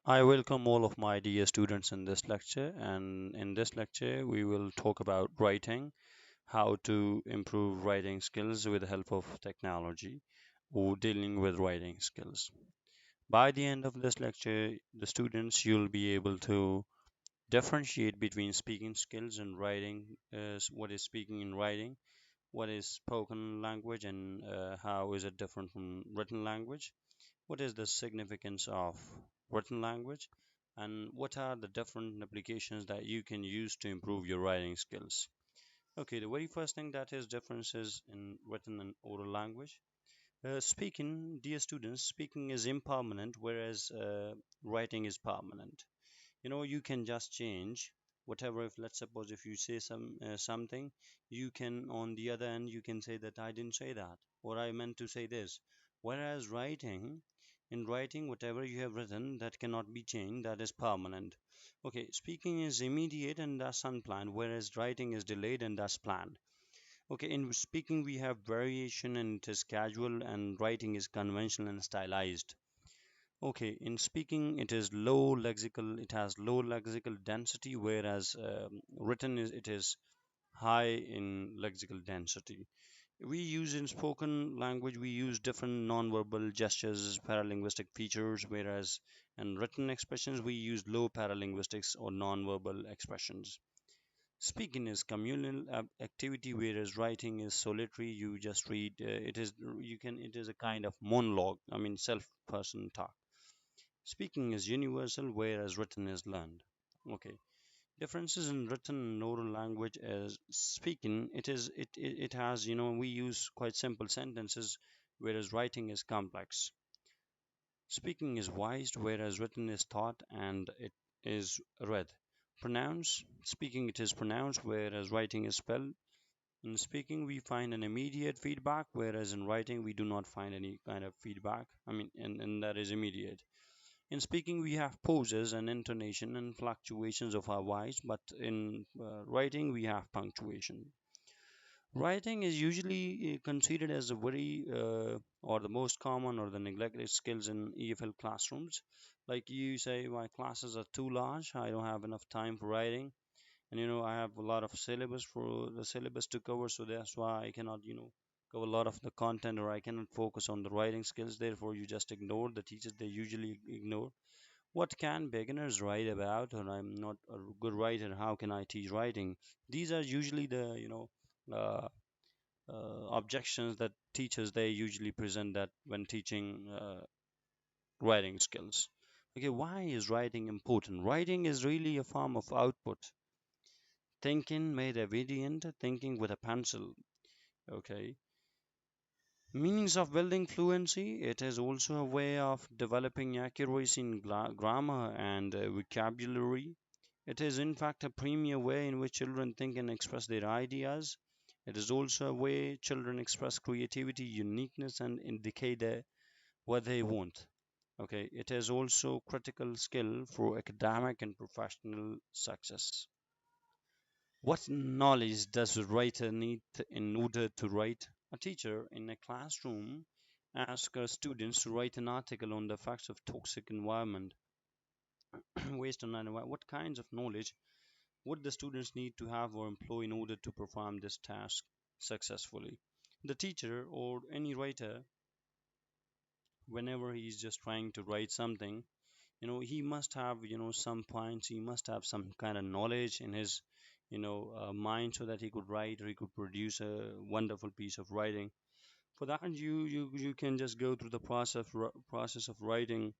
I welcome all of my dear students in this lecture, and in this lecture, we will talk about writing, how to improve writing skills with the help of technology, or dealing with writing skills. By the end of this lecture, the students you'll be able to differentiate between speaking skills and writing, what is speaking and writing, what is spoken language, and how is it different from written language, what is the significance of written language, and what are the different applications that you can use to improve your writing skills. Okay, the very first thing that is differences in written and oral language. Speaking, dear students, speaking is impermanent, whereas writing is permanent. You can just change whatever. If, let's suppose, if you say something, you can, on the other end, you can say that I didn't say that, or I meant to say this. Whereas writing, in writing, whatever you have written, that cannot be changed, that is permanent. Okay, speaking is immediate and that's unplanned, whereas writing is delayed and that's planned. Okay, in speaking we have variation and it is casual, and writing is conventional and stylized. Okay, in speaking it has low lexical density, whereas written it is high in lexical density. We use in spoken language, we use different nonverbal gestures, paralinguistic features, whereas in written expressions we use low paralinguistics or nonverbal expressions. Speaking is communal activity, whereas writing is solitary. You just read. It is a kind of monologue. I mean, self-person talk. Speaking is universal, whereas written is learned. Okay. Differences in written and oral language is speaking. It has, we use quite simple sentences, whereas writing is complex. Speaking is voiced, whereas written is thought and it is read. Pronounce. Speaking it is pronounced, whereas writing is spelled. In speaking, we find an immediate feedback, whereas in writing, we do not find any kind of feedback. I mean, and that is immediate. In speaking, we have pauses and intonation and fluctuations of our voice, but in writing, we have punctuation. Writing is usually considered as a very or the most common or the neglected skills in EFL classrooms. Like you say, my classes are too large, I don't have enough time for writing, and I have a lot of syllabus to cover, so that's why I cannot cover a lot of the content, or I cannot focus on the writing skills. Therefore, you just ignore the teachers. They usually ignore what can beginners write about, or I'm not a good writer, how can I teach writing? These are usually the uh, objections that teachers they usually present that when teaching writing skills. Okay, why is writing important? Writing is really a form of output, thinking made evident, thinking with a pencil. Okay, meanings of building fluency. It is also a way of developing accuracy in grammar and vocabulary. It is, in fact, a premier way in which children think and express their ideas. It is also a way children express creativity, uniqueness, and indicate what they want. Okay, it is also critical skill for academic and professional success. What knowledge does a writer need in order to write? A teacher in a classroom asks her students to write an article on the effects of toxic environment waste on environment. What kinds of knowledge would the students need to have or employ in order to perform this task successfully? The teacher or any writer, whenever he's just trying to write something, he must have some points, he must have some kind of knowledge in his mind, so that he could write or he could produce a wonderful piece of writing. For that, you can just go through the process of writing.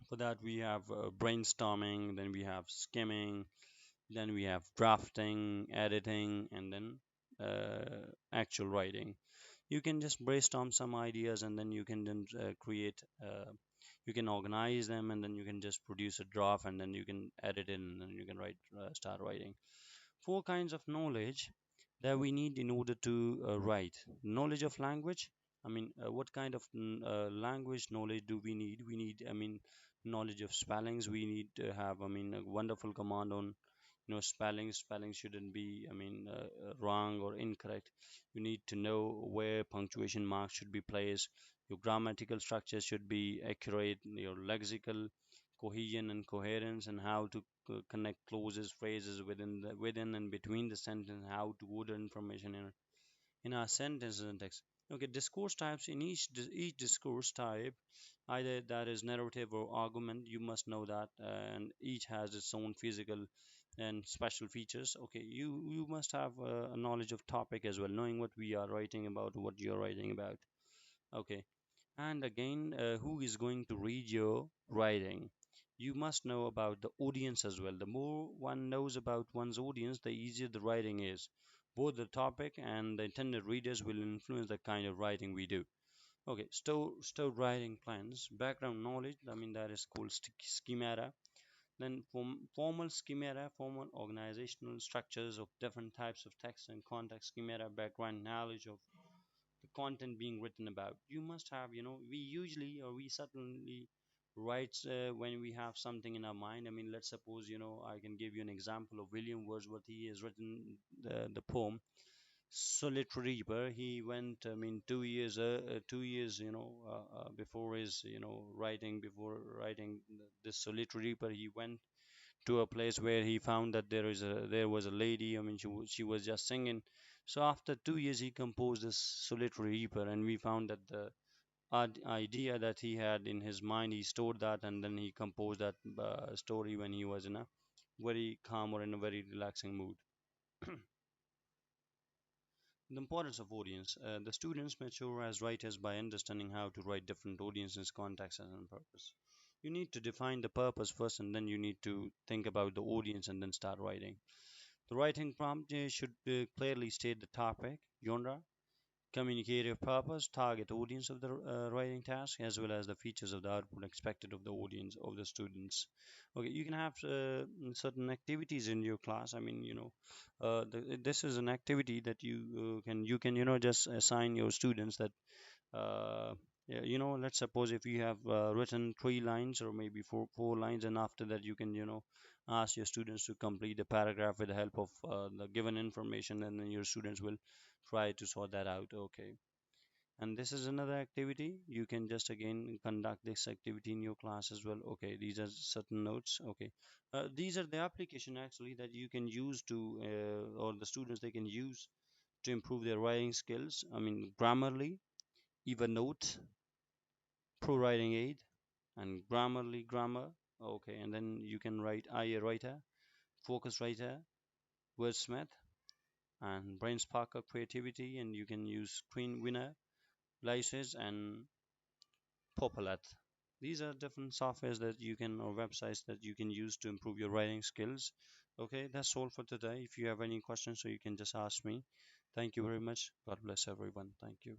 For that, we have brainstorming, then we have skimming, then we have drafting, editing, and then actual writing. You can just brainstorm some ideas, and then you can then create you can organize them, and then you can just produce a draft, and then you can edit it, and then you can start writing. Four kinds of knowledge that we need in order to write. Knowledge of language. I mean, what kind of language knowledge do we need? We need, I mean, knowledge of spellings. We need to have, I mean, a wonderful command on spelling shouldn't be, I mean, wrong or incorrect. You need to know where punctuation marks should be placed. Your grammatical structure should be accurate, your lexical cohesion and coherence, and how to connect clauses, phrases within and between the sentence, how to order information in our sentences and text. Okay, discourse types. In each discourse type, either that is narrative or argument, you must know that, and each has its own physical and special features. Okay, you must have a knowledge of topic as well, knowing what we are writing about, what you're writing about. Okay, and again, who is going to read your writing? You must know about the audience as well. The more one knows about one's audience, the easier the writing is. Both the topic and the intended readers will influence the kind of writing we do. Okay, stored writing plans, background knowledge, I mean that is called schemata. Then formal schemata, formal organizational structures of different types of text and context schemata, background knowledge of the content being written about. You must have, we usually or we certainly write when we have something in our mind. I mean, let's suppose, I can give you an example of William Wordsworth. He has written the poem Solitary Reaper. He went, I mean, 2 years, before his, before writing this Solitary Reaper, he went to a place where he found that there was a lady. I mean, she was just singing. So after 2 years, he composed this Solitary Reaper, and we found that the idea that he had in his mind, he stored that, and then he composed that story when he was in a very calm or in a very relaxing mood. The importance of audience. The students mature as writers by understanding how to write different audiences, contexts, and purpose. You need to define the purpose first, and then you need to think about the audience and then start writing. The writing prompt should clearly state the topic, genre, communicative purpose, target audience of the writing task, as well as the features of the output expected of the audience of the students. Okay, you can have certain activities in your class. I mean, this is an activity that you can just assign your students that uh, yeah, let's suppose if you have written 3 lines or maybe four lines, and after that you can ask your students to complete a paragraph with the help of the given information, and then your students will try to sort that out. Okay, and this is another activity. You can just again conduct this activity in your class as well. Okay, these are certain notes. Okay, these are the application actually that you can use to or the students they can use to improve their writing skills. I mean, Grammarly, Evernote, Pro Writing Aid, and Grammarly Grammar. Okay, and then you can write IA Writer, Focus Writer, Wordsmith, and Brainspark Creativity, and you can use Screen Winner, Lysis, and Popalet. These are different softwares that you can or websites that you can use to improve your writing skills. Okay, that's all for today. If you have any questions, so you can just ask me. Thank you very much. God bless everyone. Thank you.